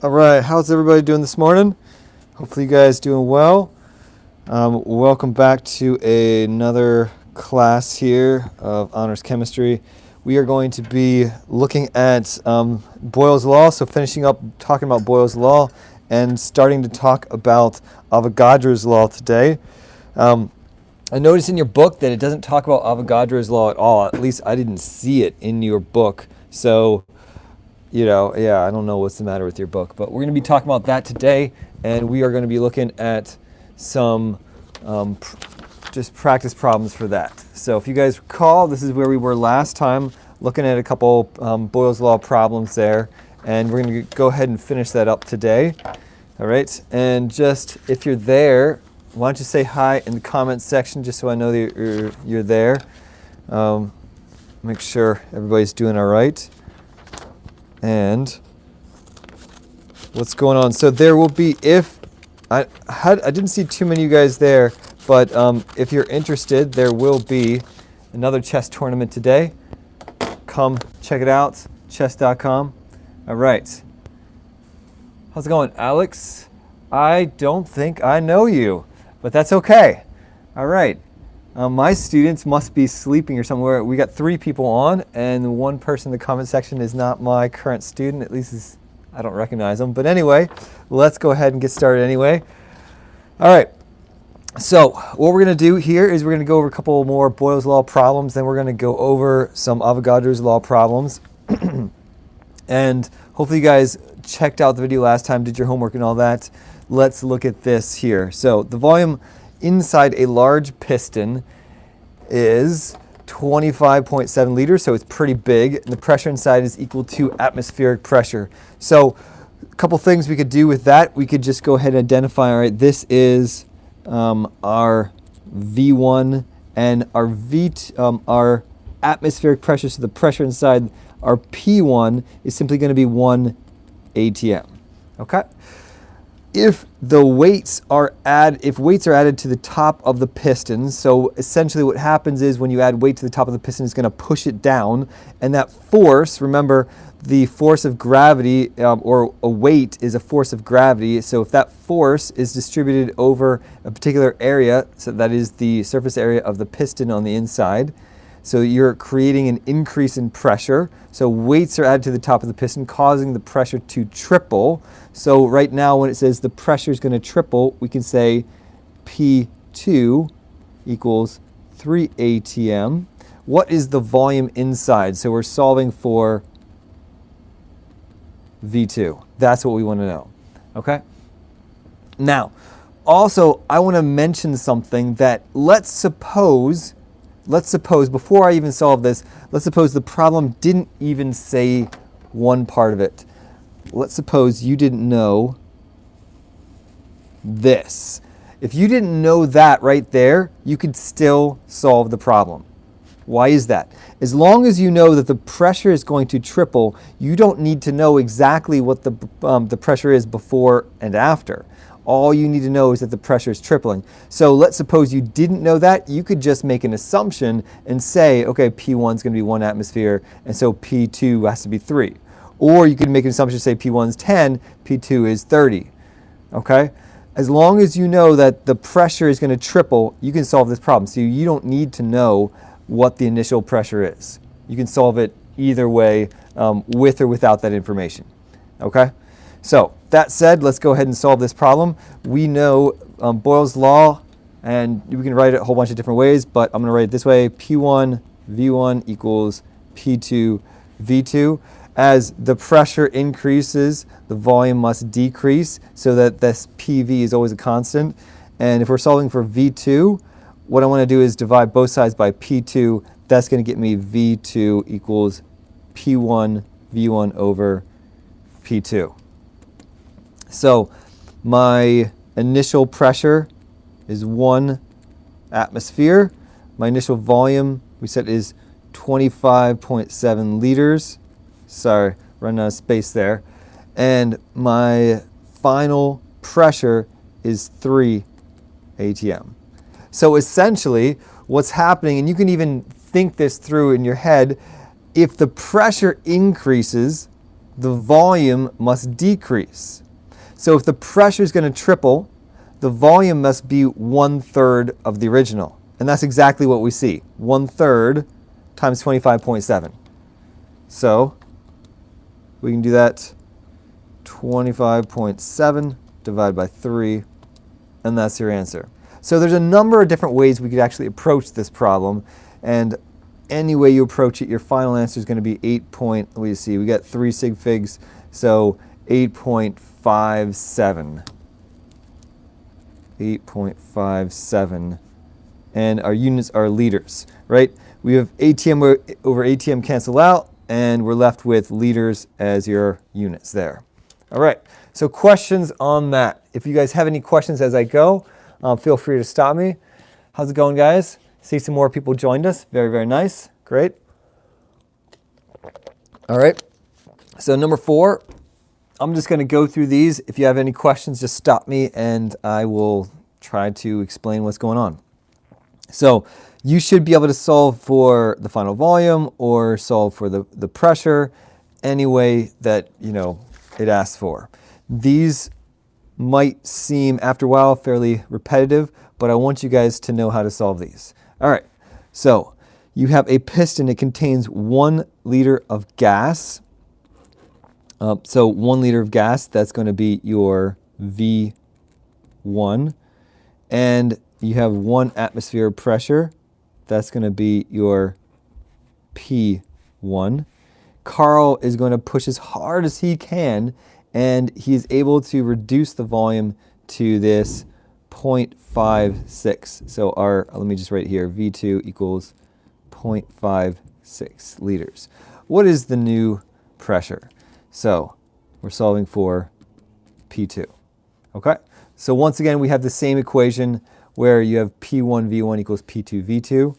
All right, how's everybody doing this morning? Hopefully you guys doing well. Welcome back to another class here of Honors Chemistry. We are going to be looking at Boyle's Law, so finishing up talking about Boyle's Law and starting to talk about Avogadro's Law today. I noticed in your book that it doesn't talk about Avogadro's Law at all. At least I didn't see it in your book. So I don't know what's the matter with your book, but we're going to be talking about that today, and we are going to be looking at some just practice problems for that. So if you guys recall, this is where we were last time, looking at a couple Boyle's Law problems there, and we're going to go ahead and finish that up today. All right, and just if you're there, why don't you say hi in the comments section just so I know that you're there. Make sure everybody's doing all right. And what's going on? So there will be, I didn't see too many of you guys there, but if you're interested, there will be another chess tournament today. Come check it out, chess.com. All right. How's it going, Alex? I don't think I know you, but that's okay. All right. My students must be sleeping or somewhere. We got 3 people on, and one person in the comment section is not my current student. At least I don't recognize them. But anyway, let's go ahead and get started anyway. All right. So what we're going to do here is we're going to go over a couple more Boyle's Law problems. Then we're going to go over some Avogadro's Law problems. And hopefully you guys checked out the video last time, did your homework and all that. Let's look at this here. So the volume inside a large piston is 25.7 liters, so it's pretty big. And the pressure inside is equal to atmospheric pressure. So a couple things we could do with that. We could just go ahead and identify, all right, this is our V1 and our atmospheric pressure, so the pressure inside our P1 is simply going to be 1 atm. Okay? If weights are added to the top of the piston, so essentially what happens is when you add weight to the top of the piston, it's going to push it down, and that force, remember, the force of gravity, or a weight is a force of gravity, so if that force is distributed over a particular area, so that is the surface area of the piston on the inside, so you're creating an increase in pressure. So weights are added to the top of the piston, causing the pressure to triple. So right now when it says the pressure is going to triple, we can say P2 equals 3 atm. What is the volume inside? So we're solving for V2. That's what we want to know. Okay? Now, also, I want to mention something that let's suppose, before I even solve this, let's suppose the problem didn't even say one part of it. Let's suppose you didn't know this. If you didn't know that right there, you could still solve the problem. Why is that? As long as you know that the pressure is going to triple, you don't need to know exactly what the pressure is before and after. All you need to know is that the pressure is tripling. So let's suppose you didn't know that. You could just make an assumption and say, okay, P1 is going to be 1 atmosphere, and so P2 has to be 3. Or you could make an assumption, say P1 is 10, P2 is 30. Okay? As long as you know that the pressure is going to triple, you can solve this problem. So you don't need to know what the initial pressure is. You can solve it either way, with or without that information. Okay? So that said, let's go ahead and solve this problem. We know Boyle's Law, and we can write it a whole bunch of different ways, but I'm going to write it this way. P1 V1 equals P2 V2. As the pressure increases, the volume must decrease so that this PV is always a constant. And if we're solving for V2, what I want to do is divide both sides by P2. That's going to get me V2 equals P1 V1 over P2. So my initial pressure is 1 atmosphere. My initial volume, we said, is 25.7 liters. Sorry, running out of space there. And my final pressure is 3 atm. So essentially, what's happening, and you can even think this through in your head, if the pressure increases, the volume must decrease. So if the pressure is going to triple, the volume must be 1/3 of the original. And that's exactly what we see. 1/3 times 25.7. So we can do that. 25.7 divided by 3, and that's your answer. So there's a number of different ways we could actually approach this problem, and any way you approach it, your final answer is going to be 8. We see we got 3 sig figs, so 8.57. 8.57, and our units are liters, right? We have ATM over ATM cancel out, and we're left with liters as your units there. All right, so questions on that. If you guys have any questions as I go, feel free to stop me. How's it going, guys? See some more people joined us. Very, very nice. Great. All right, so number 4, I'm just going to go through these. If you have any questions, just stop me, and I will try to explain what's going on. So you should be able to solve for the final volume or solve for the pressure any way that, it asks for. These might seem, after a while, fairly repetitive, but I want you guys to know how to solve these. All right, so you have a piston. It contains 1 liter of gas. So 1 liter of gas, that's going to be your V1. And you have 1 atmosphere of pressure. That's going to be your P1. Carl is going to push as hard as he can, and he is able to reduce the volume to this 0.56. So let me just write here, V2 equals 0.56 liters. What is the new pressure? So we're solving for P2. Okay? So once again, we have the same equation where you have P1 V1 equals P2 V2.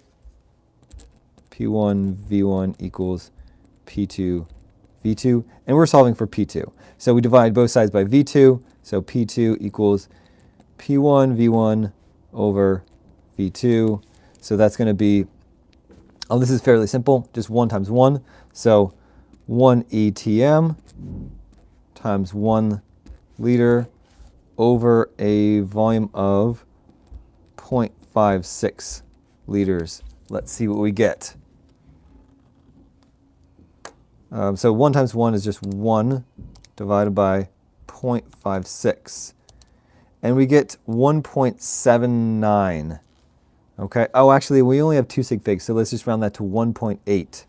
P1 V1 equals P2 V2. And we're solving for P2. So we divide both sides by V2. So P2 equals P1 V1 over V2. So that's going to be, this is fairly simple, just 1 times 1. So 1 ATM times 1 liter over a volume of 0.56 liters. Let's see what we get. So 1 times 1 is just 1 divided by 0.56. And we get 1.79. Okay. Oh, actually, we only have 2 sig figs, so let's just round that to 1.8.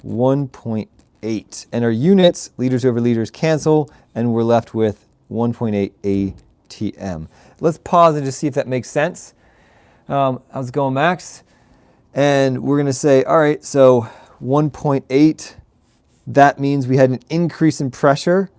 1.8. And our units, liters over liters, cancel, and we're left with 1.8 ATM. Let's pause and just see if that makes sense. How's it going, Max? And we're going to say, all right, so 1.8, that means we had an increase in pressure.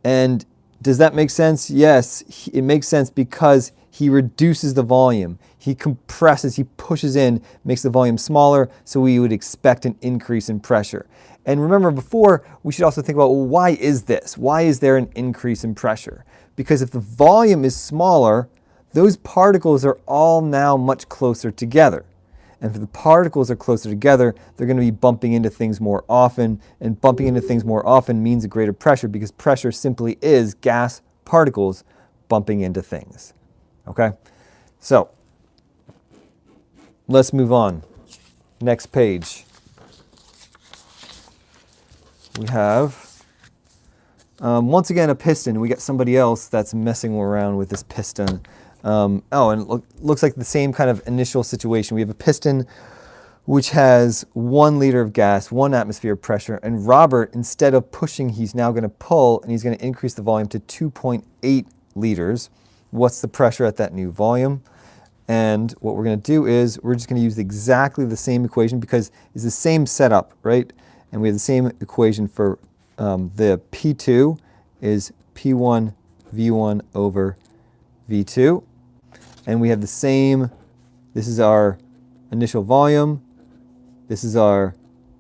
And does that make sense? Yes, it makes sense because he reduces the volume. He compresses, he pushes in, makes the volume smaller, so we would expect an increase in pressure. And remember before, we should also think about, well, why is this? Why is there an increase in pressure? Because if the volume is smaller, those particles are all now much closer together. And if the particles are closer together, they're going to be bumping into things more often. And bumping into things more often means a greater pressure because pressure simply is gas particles bumping into things. Okay? So, let's move on. Next page. We have, once again, a piston. We got somebody else that's messing around with this piston. And it looks like the same kind of initial situation. We have a piston which has 1 liter of gas, 1 atmosphere of pressure, and Robert, instead of pushing, he's now going to pull, and he's going to increase the volume to 2.8 liters. What's the pressure at that new volume? And what we're going to do is we're just going to use exactly the same equation because it's the same setup, right? And we have the same equation for the P2 is P1 V1 over V2. And we have the same, this is our initial volume, this is our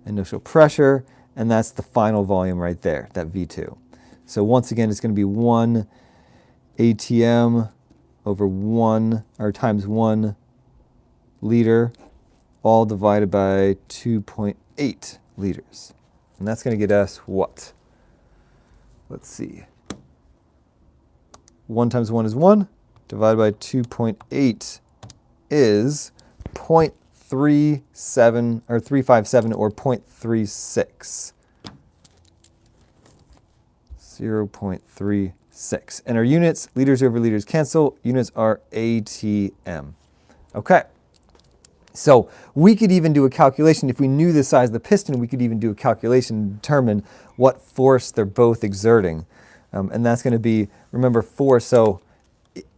initial pressure, and that's the final volume right there, that V2. So once again, it's going to be 1 ATM over 1, or times 1 liter, all divided by 2.8 liters. And that's going to get us what? Let's see. 1 times 1 is 1, divided by 2.8 is 0.37 or 357 or 0.36. 0.36. And our units, liters over liters cancel. Units are ATM. Okay. So we could even do a calculation. If we knew the size of the piston, we could even do a calculation to determine what force they're both exerting. And that's going to be, remember, force. So,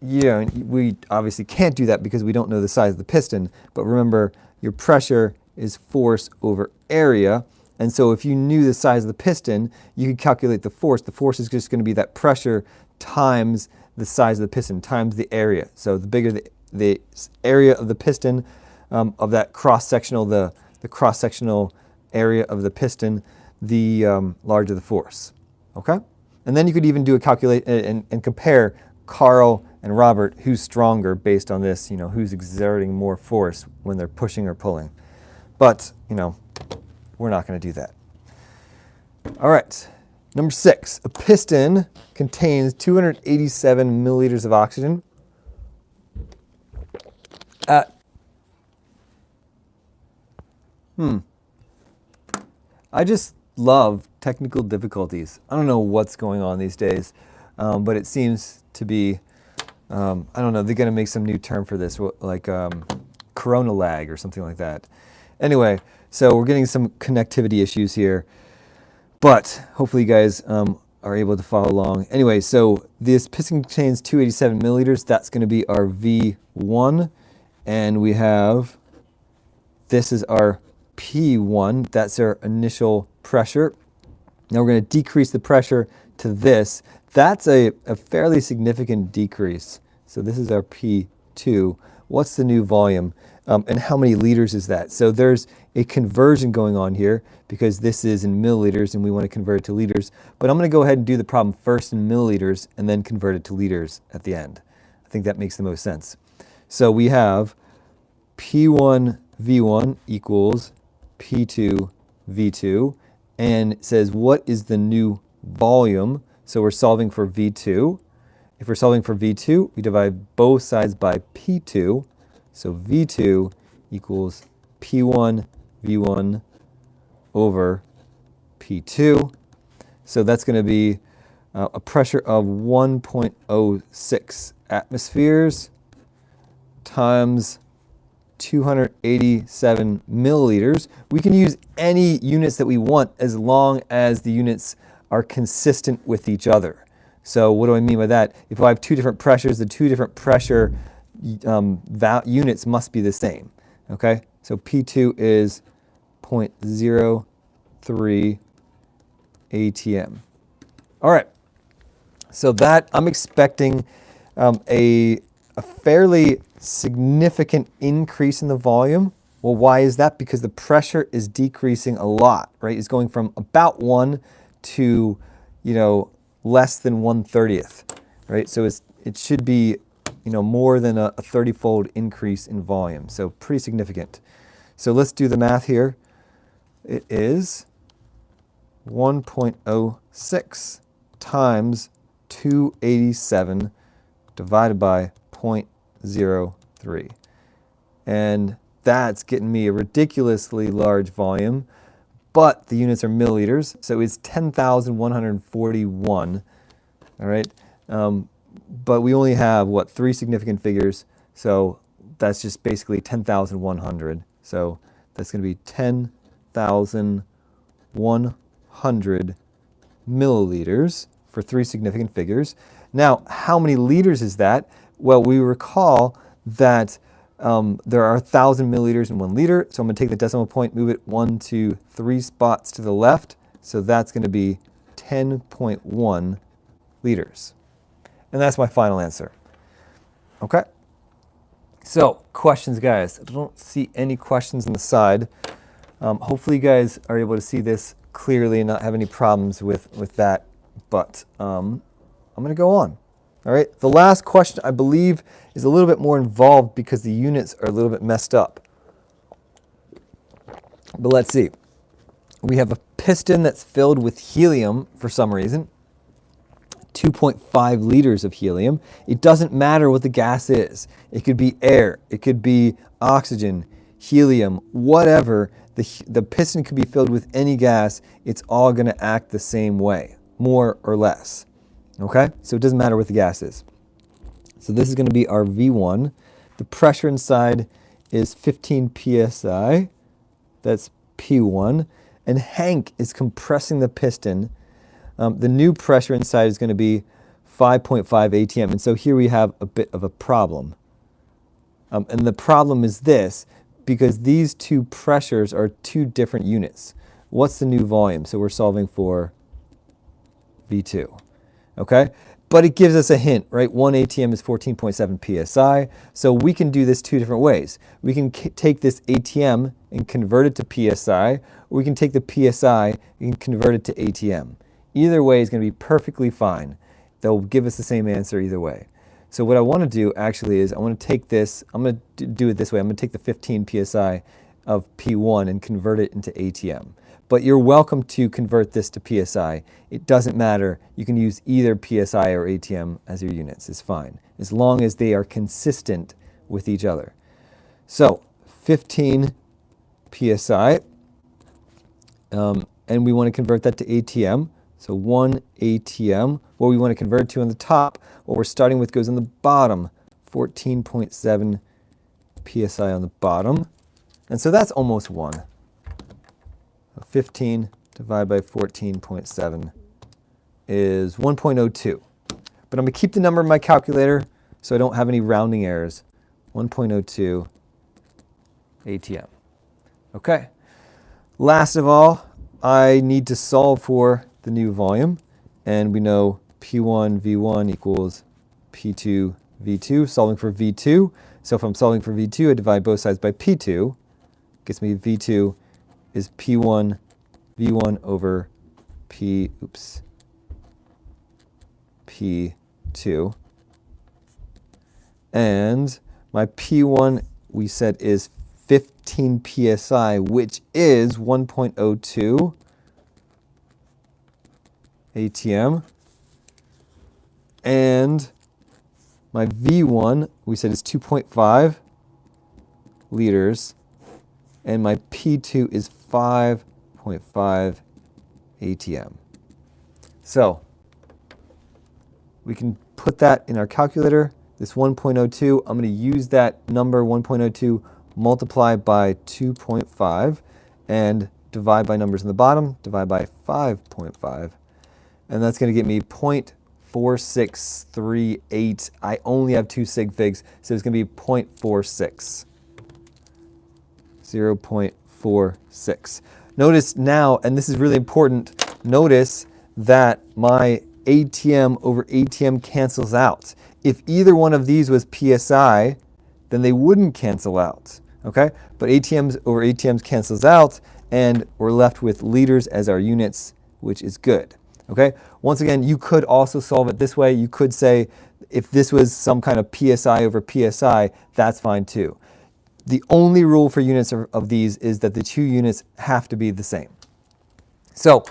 we obviously can't do that because we don't know the size of the piston. But remember, your pressure is force over area. And so if you knew the size of the piston, you could calculate the force. The force is just going to be that pressure times the size of the piston, times the area. So the bigger the area of the piston, of that cross-sectional, the cross-sectional area of the piston, the larger the force. Okay? And then you could even do a calculation and compare Carl and Robert, who's stronger based on this, who's exerting more force when they're pushing or pulling. But, we're not going to do that. All right. Number 6, a piston contains 287 milliliters of oxygen at I just love technical difficulties. I don't know what's going on these days, but it seems to be, I don't know, they're going to make some new term for this, like corona lag or something like that. Anyway, so we're getting some connectivity issues here, but hopefully you guys are able to follow along. Anyway, so this piston contains 287 milliliters. That's going to be our V1, and we have, this is our P1, that's our initial pressure. Now we're going to decrease the pressure to this. That's a fairly significant decrease. So this is our P2. What's the new volume? And how many liters is that? So there's a conversion going on here because this is in milliliters and we want to convert it to liters. But I'm going to go ahead and do the problem first in milliliters and then convert it to liters at the end. I think that makes the most sense. So we have P1 V1 equals P2 V2, and it says what is the new volume? So we're solving for V2. If we're solving for V2, we divide both sides by P2. So V2 equals P1 V1 over P2. So that's going to be a pressure of 1.06 atmospheres times 287 milliliters. We can use any units that we want as long as the units are consistent with each other. So what do I mean by that? If I have two different pressures, the two different pressure units must be the same. Okay, so P2 is 0.03 ATM. All right, so that I'm expecting a fairly significant increase in the volume. Well, why is that? Because the pressure is decreasing a lot, right? It's going from about 1 to, less than 1/30th, right? So it should be, more than a 30-fold increase in volume. So pretty significant. So let's do the math here. It is 1.06 times 287 divided by 0.03. And that's getting me a ridiculously large volume, but the units are milliliters, so it's 10,141, all right? But we only have, 3 significant figures, so that's just basically 10,100. So that's going to be 10,100 milliliters for 3 significant figures. Now, how many liters is that? Well, we recall that there are 1,000 milliliters in 1 liter, so I'm going to take the decimal point, move it 1, 2, 3 spots to the left, so that's going to be 10.1 liters. And that's my final answer. Okay? So, questions, guys. I don't see any questions on the side. Hopefully you guys are able to see this clearly and not have any problems with that, but I'm going to go on. All right, the last question, I believe, is a little bit more involved because the units are a little bit messed up. But let's see. We have a piston that's filled with helium for some reason, 2.5 liters of helium. It doesn't matter what the gas is. It could be air, it could be oxygen, helium, whatever. The piston could be filled with any gas. It's all going to act the same way, more or less. Okay? So it doesn't matter what the gas is. So this is going to be our V1. The pressure inside is 15 psi. That's P1. And Hank is compressing the piston. The new pressure inside is going to be 5.5 atm. And so here we have a bit of a problem. And the problem is this, because these two pressures are two different units. What's the new volume? So we're solving for V2. Okay? But it gives us a hint, right? 1 atm is 14.7 psi. So we can do this two different ways. We can take this atm and convert it to psi, or we can take the psi and convert it to atm. Either way is going to be perfectly fine. They'll give us the same answer either way. So what I want to do actually is I want to take this, I'm going to do it this way. I'm going to take the 15 psi of P1 and convert it into atm. But you're welcome to convert this to psi. It doesn't matter. You can use either psi or atm as your units. It's fine, as long as they are consistent with each other. So 15 psi, and we want to convert that to atm. So 1 atm, what we want to convert to on the top, what we're starting with goes on the bottom, 14.7 psi on the bottom. And so that's almost 1. 15 divided by 14.7 is 1.02. But I'm going to keep the number in my calculator so I don't have any rounding errors. 1.02 atm. Okay. Last of all, I need to solve for the new volume. And we know P1 V1 equals P2 V2, solving for V2. So if I'm solving for V2, I divide both sides by P2. Gets me V2 is P1 V1 over P2. And my P1, we said, is 15 psi, which is 1.02 atm. And my V1, we said, is 2.5 liters. And my P2 is 5.5 atm. So we can put that in our calculator. This 1.02, I'm going to use that number 1.02, multiply by 2.5, and divide by numbers in the bottom, divide by 5.5. And that's going to get me 0.4638. I only have 2 sig figs, so it's going to be 0.46. 0.46. Notice now, and this is really important, notice that my atm over atm cancels out. If either one of these was psi, then they wouldn't cancel out, okay? But atms over atms cancels out, and we're left with liters as our units, which is good, okay? Once again, you could also solve it this way. You could say, if this was some kind of psi over psi, that's fine too. The only rule for units of these is that the two units have to be the same. So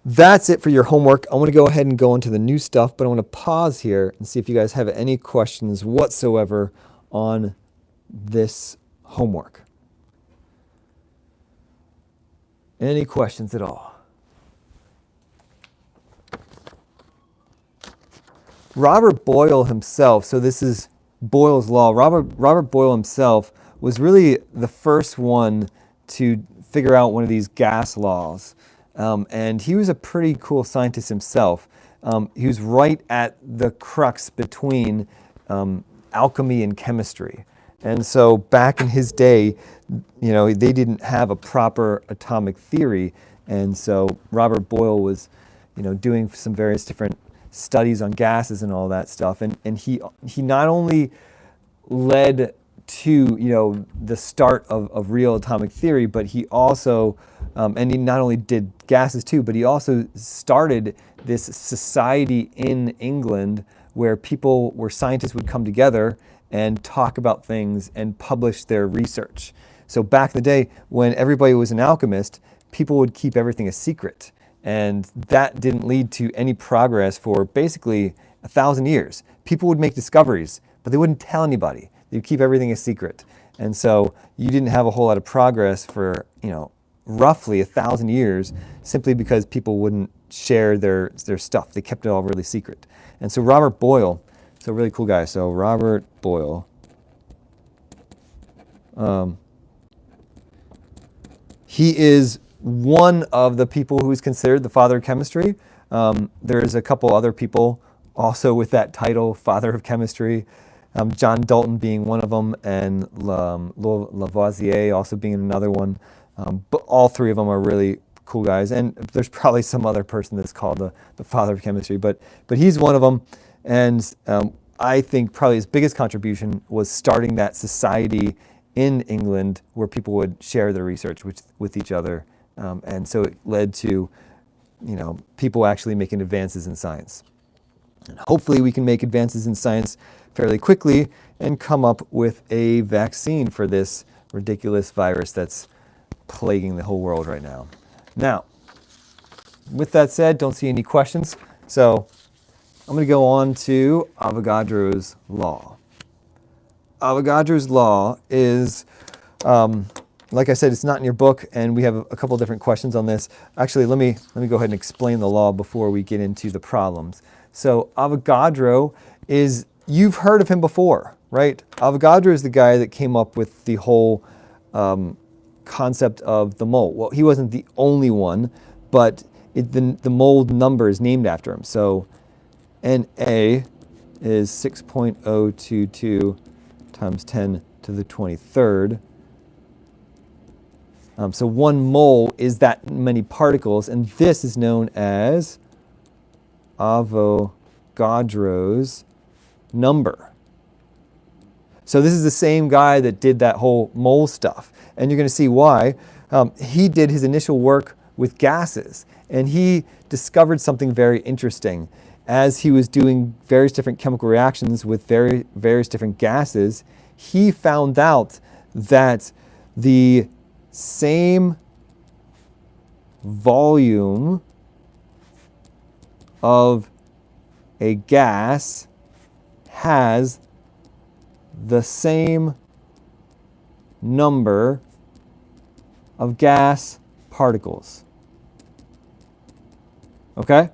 that's it for your homework. I want to go ahead and go into the new stuff, but I want to pause here and see if you guys have any questions whatsoever on this homework. Any questions at all? Robert Boyle himself, so this is Boyle's Law. Robert Boyle himself was really the first one to figure out one of these gas laws. And he was a pretty cool scientist himself. He was right at the crux between alchemy and chemistry. And so back in his day, you know, they didn't have a proper atomic theory. And so Robert Boyle was, you know, doing some various different studies on gases and all that stuff. And he not only led to, you know, the start of real atomic theory, but he also, and he not only did gases too, but he also started this society in England where scientists would come together and talk about things and publish their research. So back in the day when everybody was an alchemist, people would keep everything a secret. And that didn't lead to any progress for basically 1,000 years. People would make discoveries, but they wouldn't tell anybody. They'd keep everything a secret. And so you didn't have a whole lot of progress for, roughly 1,000 years simply because people wouldn't share their stuff. They kept it all really secret. And so Robert Boyle, so really cool guy. So Robert Boyle, he is one of the people who is considered the father of chemistry. There's a couple other people also with that title, father of chemistry. John Dalton being one of them, and Lavoisier also being another one. But all three of them are really cool guys. And there's probably some other person that's called the father of chemistry, but he's one of them. And I think probably his biggest contribution was starting that society in England where people would share their research with each other. And so it led to, people actually making advances in science. And hopefully we can make advances in science fairly quickly and come up with a vaccine for this ridiculous virus that's plaguing the whole world right now. Now, with that said, don't see any questions. So I'm going to go on to Avogadro's Law. Avogadro's Law is, like I said, it's not in your book, and we have a couple different questions on this. Actually, let me go ahead and explain the law before we get into the problems. So Avogadro is, you've heard of him before, right? Avogadro is the guy that came up with the whole concept of the mole. Well, he wasn't the only one, but the mole number is named after him. So Na is 6.022 times 10 to the 23rd. So 1 mole is that many particles, and this is known as Avogadro's number. So this is the same guy that did that whole mole stuff, and you're going to see why. He did his initial work with gases, and he discovered something very interesting. As he was doing various different chemical reactions with various different gases, he found out that the same volume of a gas has the same number of gas particles. Okay?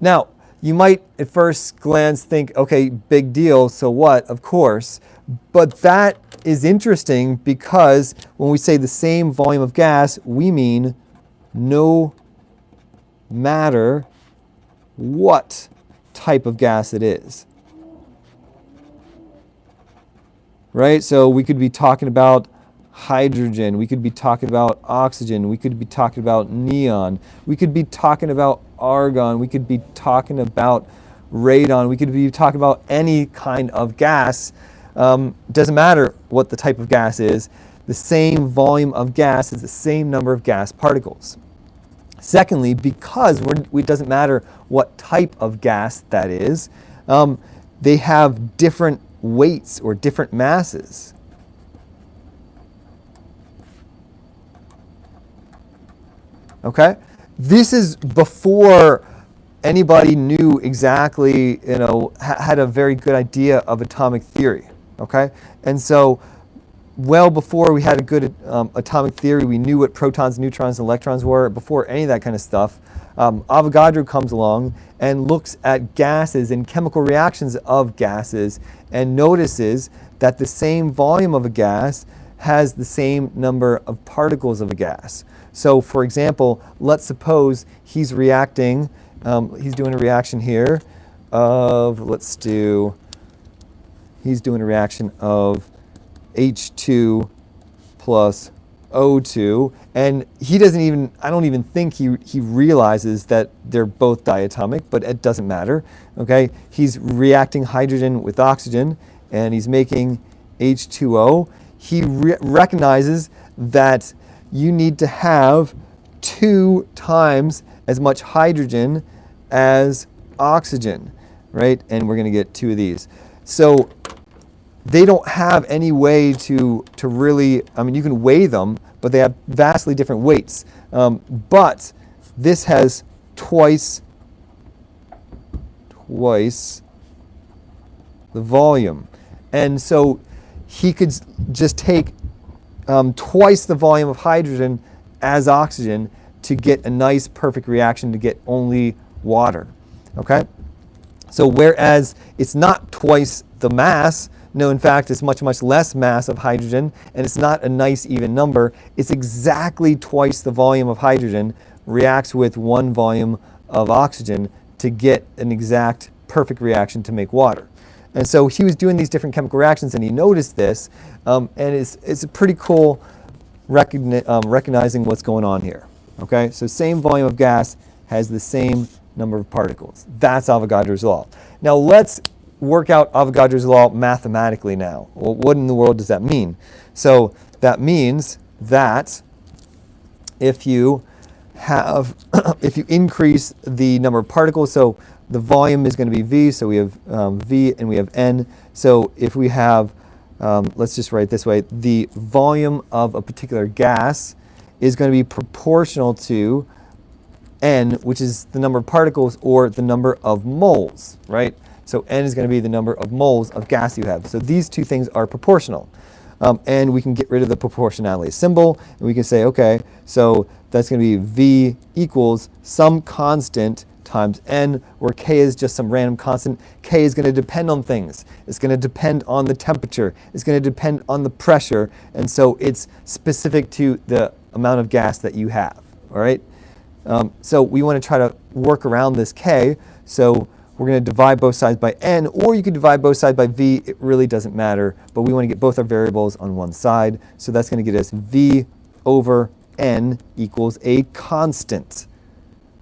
Now, you might at first glance think, okay, big deal, so what? Of course. But that is interesting because when we say the same volume of gas, we mean no matter what type of gas it is. Right? So we could be talking about hydrogen, we could be talking about oxygen, we could be talking about neon, we could be talking about argon, we could be talking about radon, we could be talking about any kind of gas. Doesn't matter what the type of gas is, the same volume of gas is the same number of gas particles. Secondly, because it doesn't matter what type of gas that is, they have different weights or different masses. Okay? This is before anybody knew exactly, had a very good idea of atomic theory. Okay? And so, well before we had a good atomic theory, we knew what protons, neutrons, and electrons were. Before any of that kind of stuff, Avogadro comes along and looks at gases and chemical reactions of gases and notices that the same volume of a gas has the same number of particles of a gas. So, for example, let's suppose he's reacting, he's doing a reaction here of, he's doing a reaction of H2 plus O2, and he doesn't even, I don't even think he realizes that they're both diatomic, but it doesn't matter, okay? He's reacting hydrogen with oxygen, and he's making H2O. He recognizes that you need to have 2 times as much hydrogen as oxygen, right? And we're going to get 2 of these. So they don't have any way to really, I mean, you can weigh them, but they have vastly different weights. But this has twice the volume. And so he could just take twice the volume of hydrogen as oxygen to get a nice perfect reaction to get only water. Okay? So whereas it's not twice the mass, no, in fact, it's much, much less mass of hydrogen, and it's not a nice even number. It's exactly twice the volume of hydrogen reacts with 1 volume of oxygen to get an exact perfect reaction to make water. And so he was doing these different chemical reactions, and he noticed this, and it's a pretty cool recognizing what's going on here. Okay, so same volume of gas has the same number of particles. That's Avogadro's law. Now let's work out Avogadro's law mathematically now. Well, what in the world does that mean? So that means that if you have, if you increase the number of particles, so the volume is going to be V, so we have V and we have N. So if we have, let's just write it this way, the volume of a particular gas is going to be proportional to N, which is the number of particles or the number of moles, right? So N is going to be the number of moles of gas you have. So these two things are proportional. And we can get rid of the proportionality symbol, and we can say, okay, so that's going to be V equals some constant times N, where K is just some random constant. K is going to depend on things. It's going to depend on the temperature. It's going to depend on the pressure. And so it's specific to the amount of gas that you have, all right? So we want to try to work around this K. So we're going to divide both sides by N, or you could divide both sides by V. It really doesn't matter, but we want to get both our variables on one side. So that's going to get us V over N equals a constant.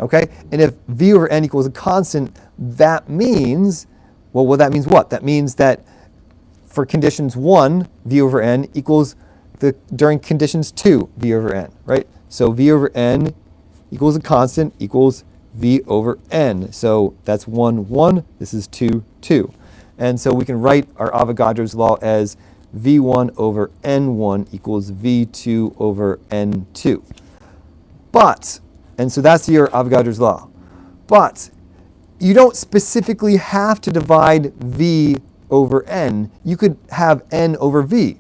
Okay? And if V over N equals a constant, that means, well, that means what? That means that for conditions 1, V over N equals during conditions 2, V over N, right? So V over N equals a constant equals V over N. So that's 1, 1. This is 2, 2. And so we can write our Avogadro's law as V1 over N1 equals V2 over N2. But, and so that's your Avogadro's law. But you don't specifically have to divide V over N. You could have N over V.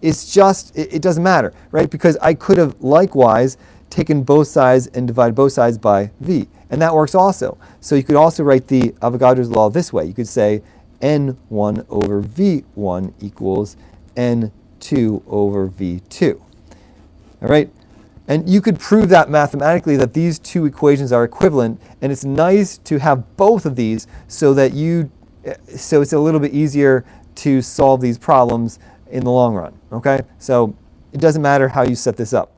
It's just, it doesn't matter, right? Because I could have likewise taken both sides and divided both sides by V. And that works also. So you could also write the Avogadro's law this way. You could say N1 over V1 equals N2 over V2. All right? And you could prove that mathematically that these two equations are equivalent, and it's nice to have both of these so that so it's a little bit easier to solve these problems in the long run. Okay? So it doesn't matter how you set this up.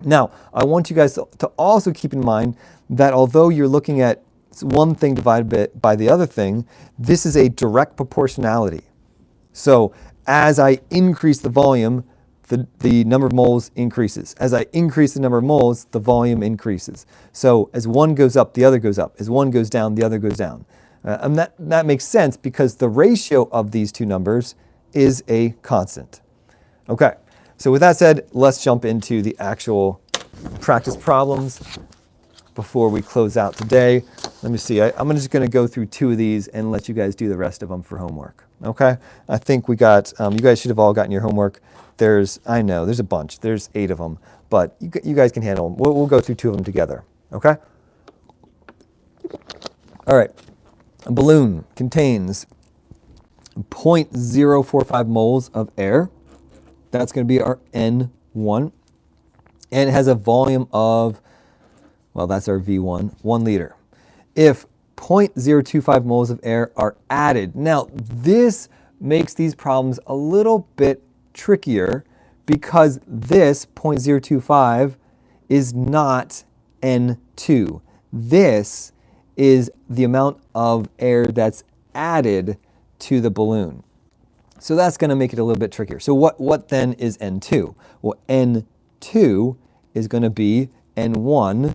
Now, I want you guys to also keep in mind that although you're looking at one thing divided by the other thing, this is a direct proportionality. So as I increase the volume, the number of moles increases. As I increase the number of moles, the volume increases. So as one goes up, the other goes up. As one goes down, the other goes down. And that makes sense because the ratio of these two numbers is a constant. Okay. So with that said, let's jump into the actual practice problems before we close out today. Let me see. I'm just going to go through 2 of these and let you guys do the rest of them for homework. Okay? I think we got, you guys should have all gotten your homework. I know, there's a bunch. There's 8 of them, but you guys can handle them. We'll go through 2 of them together. Okay? All right. A balloon contains 0.045 moles of air. That's going to be our N1. And it has a volume of, well, that's our V1, 1 liter. If 0.025 moles of air are added, now this makes these problems a little bit trickier because this 0.025 is not N2. This is the amount of air that's added to the balloon. So that's going to make it a little bit trickier. So what then is N2? Well, N2 is going to be N1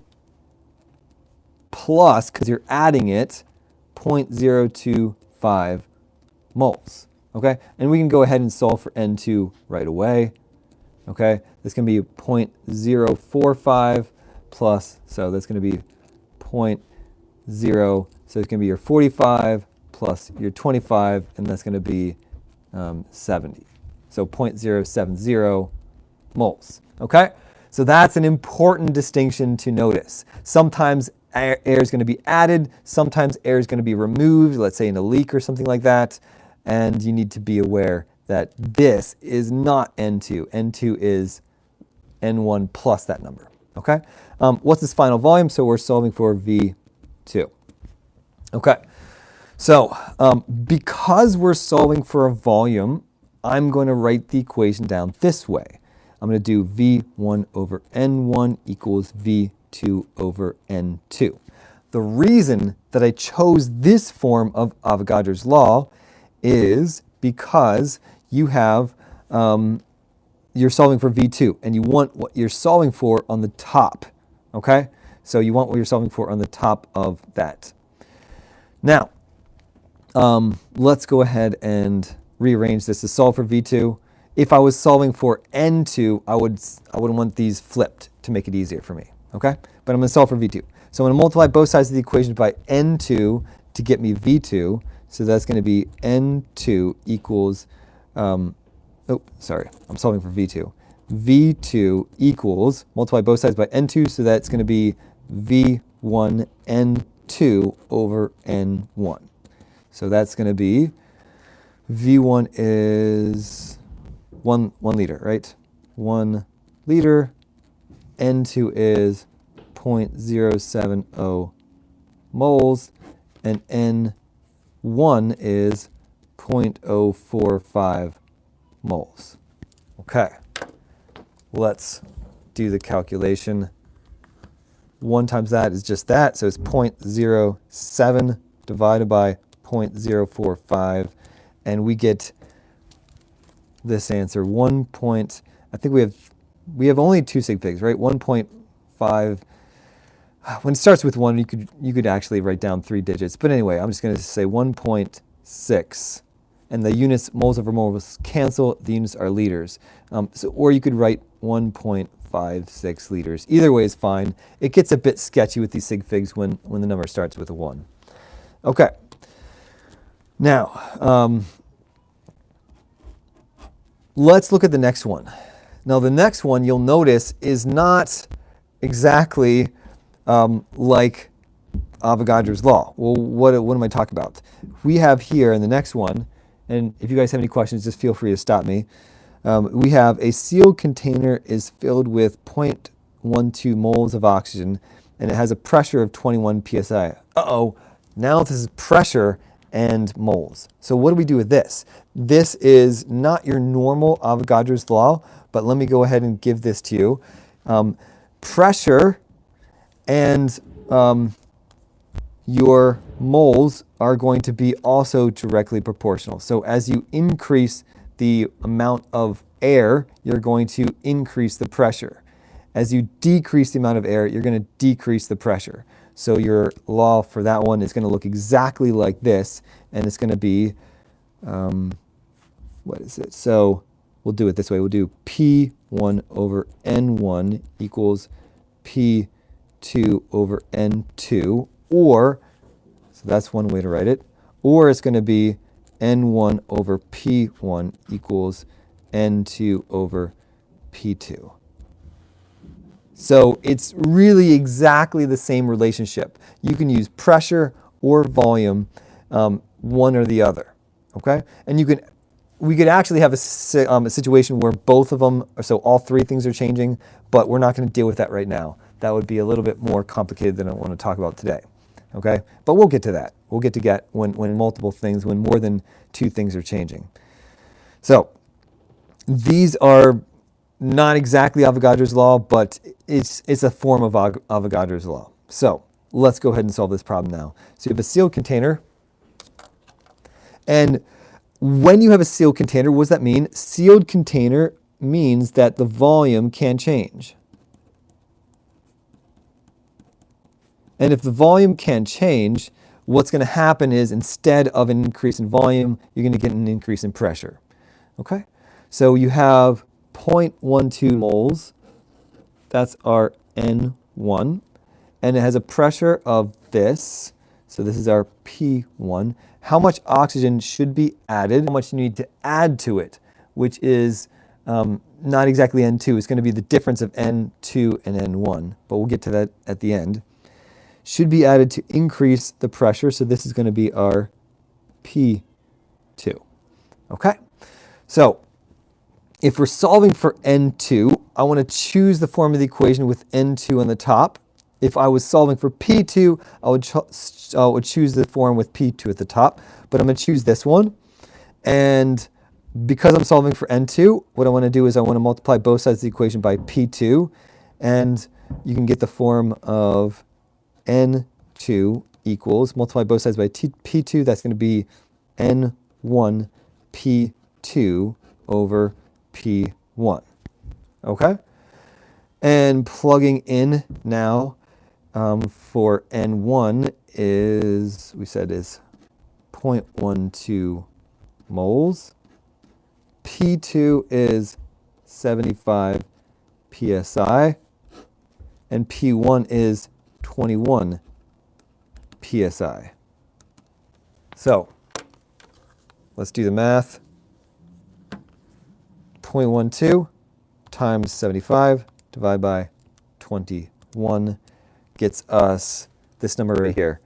plus, because you're adding it, 0.025 moles. Okay? And we can go ahead and solve for N2 right away. Okay, that's going to be 0.045 plus, so that's going to be 0.0, so it's going to be your 45 plus your 25, and that's going to be 70. So 0.070 moles. Okay, so that's an important distinction to notice. Sometimes air is going to be added, sometimes air is going to be removed, let's say in a leak or something like that, and you need to be aware that this is not N2. N2 is N1 plus that number. Okay, what's this final volume? So we're solving for V2. Okay, so because we're solving for a volume, I'm going to write the equation down this way. I'm going to do V1 over N1 equals V2 over N2. The reason that I chose this form of Avogadro's law is because you have, you're solving for V2 and you want what you're solving for on the top, okay? So you want what you're solving for on the top of that. Now, let's go ahead and rearrange this to solve for V2. If I was solving for N2, I would want these flipped to make it easier for me, okay? But I'm going to solve for V2. So I'm going to multiply both sides of the equation by N2 to get me V2. So that's going to be N2 equals, I'm solving for V2. V2 equals, multiply both sides by N2, so that's going to be V1 N2 over N1. So that's going to be, V1 is 1 liter, right? 1 liter. N2 is 0.070 moles, and N1 is 0.045 moles. Okay, let's do the calculation. 1 times that is just that, so it's 0.07 divided by 0.045, and we get this answer, I think we have only 2 sig figs, right? 1.5. When it starts with 1, you could actually write down 3 digits. But anyway, I'm just going to say 1.6. And the units, moles over moles, cancel. The units are liters. Or you could write 1.56 liters. Either way is fine. It gets a bit sketchy with these sig figs when the number starts with a 1. Okay. Now, let's look at the next one. Now, the next one, you'll notice, is not exactly like Avogadro's law. Well, what am I talking about? We have here in the next one, and if you guys have any questions, just feel free to stop me. We have a sealed container is filled with 0.12 moles of oxygen, and it has a pressure of 21 psi. Uh-oh, now this is pressure and moles. So what do we do with this? This is not your normal Avogadro's law, but let me go ahead and give this to you. Pressure and your moles are going to be also directly proportional. So as you increase the amount of air, you're going to increase the pressure. As you decrease the amount of air, you're going to decrease the pressure. So your law for that one is going to look exactly like this, and it's going to be, what is it? So we'll do it this way. We'll do P1 over N1 equals P2 over N2, or, so that's one way to write it, or it's going to be N1 over P1 equals N2 over P2. So it's really exactly the same relationship. You can use pressure or volume, one or the other, okay? And we could actually have a situation where both of them, so all 3 things are changing, but we're not going to deal with that right now. That would be a little bit more complicated than I want to talk about today, okay? But we'll get to that. We'll get to when multiple things, when more than 2 things are changing. So these are not exactly Avogadro's law, but it's a form of Avogadro's law. So let's go ahead and solve this problem now. So you have a sealed container, and when you have a sealed container, what does that mean? Sealed container means that the volume can change. And if the volume can change, what's going to happen is instead of an increase in volume, you're going to get an increase in pressure. Okay? So you have 0.12 moles. That's our N1. And it has a pressure of this. So this is our P1. How much oxygen should be added? How much you need to add to it, which is not exactly N2. It's going to be the difference of N2 and N1. But we'll get to that at the end. Should be added to increase the pressure. So this is going to be our P2. Okay? So if we're solving for N2, I want to choose the form of the equation with N2 on the top. If I was solving for P2, I would choose the form with P2 at the top, but I'm going to choose this one. And because I'm solving for N2, what I want to do is I want to multiply both sides of the equation by P2, and you can get the form of N2 equals, multiply both sides by P2, that's going to be N1 P2 over P1. Okay? And plugging in now for N1 is, we said is 0.12 moles. P2 is 75 psi. And P1 is 21 psi. So let's do the math. 0.12 times 75 divided by 21 gets us this number right here.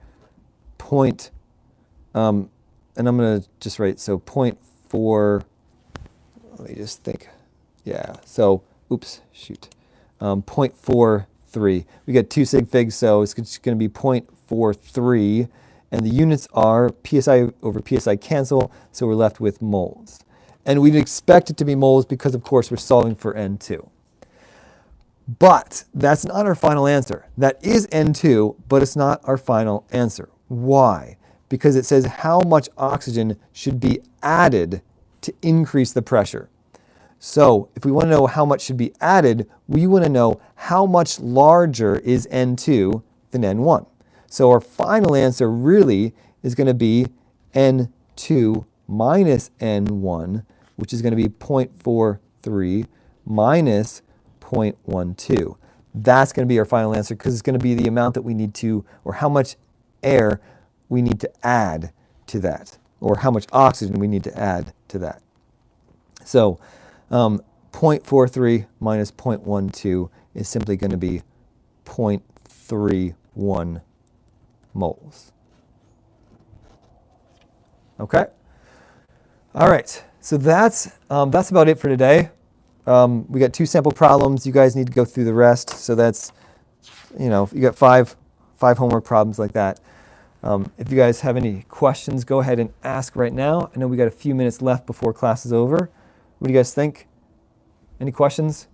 And I'm going to just write, so 0.4, let me just think. Yeah, so, oops, shoot. 0.43. We got 2 sig figs, so it's going to be 0.43. And the units are psi over psi cancel, so we're left with moles. And we'd expect it to be moles because, of course, we're solving for N2. But that's not our final answer. That is N2, but it's not our final answer. Why? Because it says how much oxygen should be added to increase the pressure. So if we want to know how much should be added, we want to know how much larger is N2 than N1. So our final answer really is going to be N2 minus N1, which is going to be 0.43 minus 0.12. That's going to be our final answer because it's going to be the amount that we need to, or how much air we need to add to that, or how much oxygen we need to add to that. So 0.43 minus 0.12 is simply going to be 0.31 moles. Okay? All right, so that's about it for today. We got 2 sample problems. You guys need to go through the rest. So that's, you got five homework problems like that. If you guys have any questions, go ahead and ask right now. I know we got a few minutes left before class is over. What do you guys think? Any questions?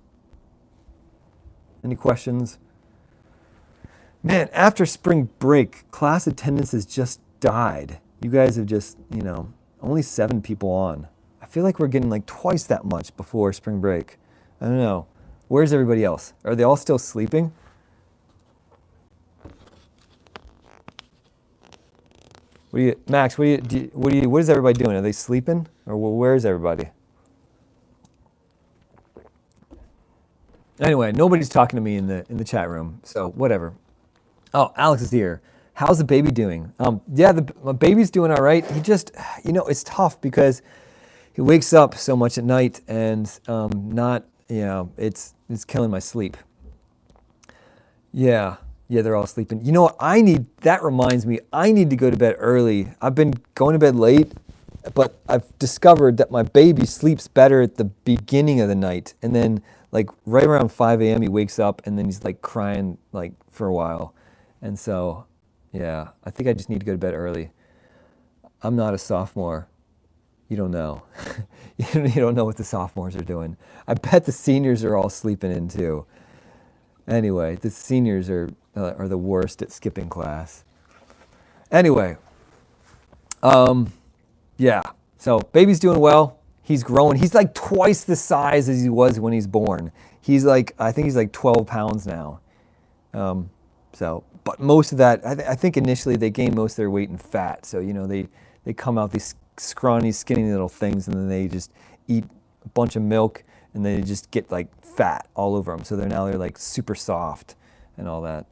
Any questions? Man, after spring break, class attendance has just died. You guys have just, only 7 people on. I feel like we're getting like twice that much before spring break. I don't know. Where's everybody else? Are they all still sleeping? Max, what is everybody doing? Are they sleeping? Or where is everybody? Anyway, nobody's talking to me in the chat room, so whatever. Oh, Alex is here. How's the baby doing? Yeah, my baby's doing all right. He just, it's tough because he wakes up so much at night and it's killing my sleep. Yeah, they're all sleeping. You know what? That reminds me, I need to go to bed early. I've been going to bed late, but I've discovered that my baby sleeps better at the beginning of the night. And then like right around 5 a.m. he wakes up and then he's like crying like for a while. And so, yeah, I think I just need to go to bed early. I'm not a sophomore. You don't know. You don't know what the sophomores are doing. I bet the seniors are all sleeping in too. Anyway, the seniors are the worst at skipping class. Anyway, yeah. So baby's doing well. He's growing. He's like twice the size as he was when he's born. I think he's like 12 pounds now. But most of that, I think initially they gain most of their weight in fat. So, they come out these scrawny, skinny little things, and then they just eat a bunch of milk and they just get like fat all over them. So they're like super soft and all that.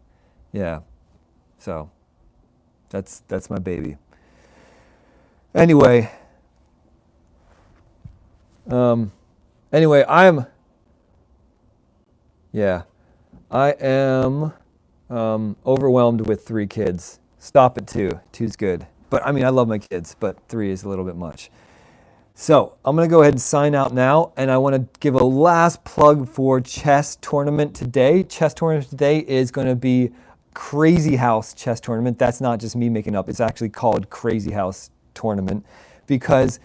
Yeah. So that's my baby. Anyway, I am overwhelmed with 3 kids. Stop at 2. 2's good. But I mean, I love my kids, but 3 is a little bit much. So I'm going to go ahead and sign out now, and I want to give a last plug for chess tournament today. Chess tournament today is going to be Crazy House chess tournament. That's not just me making up. It's actually called Crazy House tournament because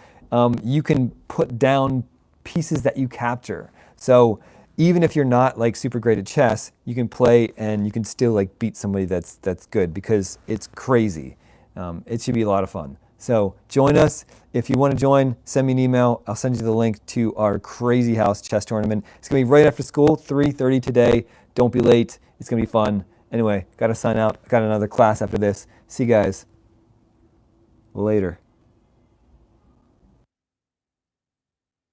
you can put down pieces that you capture. So even if you're not like super great at chess, you can play and you can still like beat somebody that's good because it's crazy. It should be a lot of fun. So join us. If you want to join, send me an email. I'll send you the link to our Crazy House chess tournament. It's going to be right after school, 3:30 today. Don't be late. It's going to be fun. Anyway, got to sign out. Got another class after this. See you guys later.